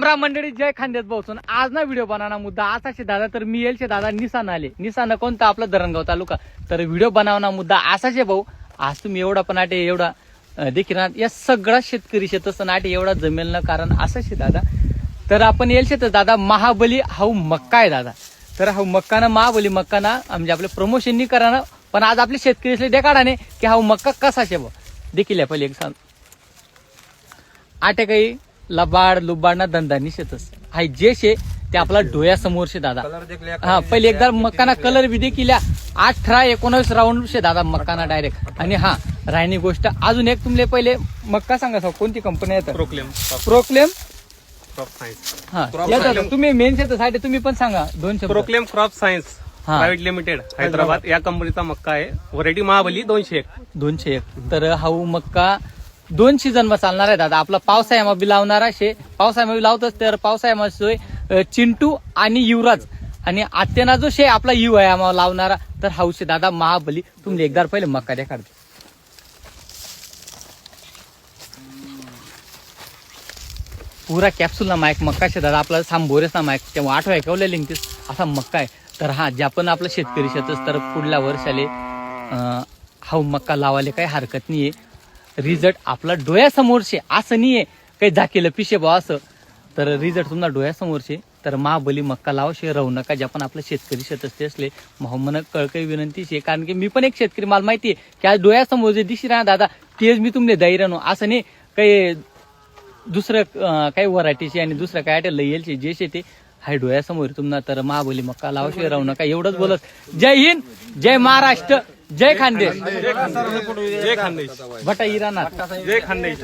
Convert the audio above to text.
मंडळी जय खांद्यात पोहोचून आज ना व्हिडिओ बनाना मुद्दा असा शे दादा तर मी येईल शे दादा निसान आले निसान कोणता आपला धरणगाव तालुका तर व्हिडिओ बनावना मुद्दा असा शे भाऊ आज तुम्ही एवढा पण आटे एवढा देखील या सगळा शेतकरी शेत नाटे एवढा जमेल ना कारण असं शे दादा तर आपण येईल शे तर दादा महाबली हाऊ मक्का आहे दादा तर हा मक्का ना महाबली मक्का ना म्हणजे आपले प्रमोशन नाही करा ना पण आज आपले शेतकरी असले देखाडाने की हा मक्का कसा शे भाऊ देखील पहिले एक सांग आटे काही लबाड लुबाड ना धंदा निशेतच हाय जे शे ते आपला डोळ्यासमोर शे दादा हा पहिले एकदा मक्काना कलर बी देखील 18-19 राऊंड शे दादा मक्काना डायरेक्ट आणि हा राहिनी गोष्ट अजून एक तुमले पहिले मक्का सांगा सर कोणती कंपनी आहे प्रोक्लेम क्रॉप सायन्स हा तुम्ही मेन साठी तुम्ही पण सांगा 200 proclaim crop science private limited Hyderabad या कंपनीचा मक्का आहे व्हरायटी महाबली 201 तर हाऊ मक्का 2 सीझन मध्ये चालणार आहे दादा आपला पावसाळ्यामध्ये बी लावणारा शे पावसाळ्यामध्ये लावतच तर पावसाळ्यामध्ये चिंटू आणि युवराज आणि आत्याना जो शे आपला यु आहे आम्हाला लावणारा तर हाऊस दादा महाबली तुम्ही एकदा पहिले मक्का द्या काढते पुरा कॅप्सूल ना माईक मक्का शे दादा आपला सांबोरेस ना माईक तेव्हा 8 ऐकवले लिंकतीस असा मक्का आहे तर हा ज्या पण आपलं शेतकरी शेतच तर पुढल्या वर्षाले हाऊ मक्का लावायला काही हरकत नाहीये रिझल्ट आपला डोळ्यासमोरशे असं नाहीये काही झाकेलं पिशे बा असं तर रिझल्ट तुमचा डोळ्यासमोरशे तर महाबली मक्का लावशे राहू नका ज्या पण आपलं शेतकरी शेत असते असले मन कळकळी विनंती शे कारण की मी पण एक शेतकरी मला माहितीये की आज डोळ्यासमोर जे दिशी राहा दादा तेच मी तुमले दैरानो असं नाही काही दुसरं काही व्हरायटीचे आणि दुसरं काय लयलचे जे शे ते हाय डोळ्यासमोर तुम्हाला तर महाबली मक्का लावशे राहू नका एवढंच बोलत जय हिंद जय महाराष्ट्र जय खानदेश जय खानदेश भटा इराणात जय खानदेश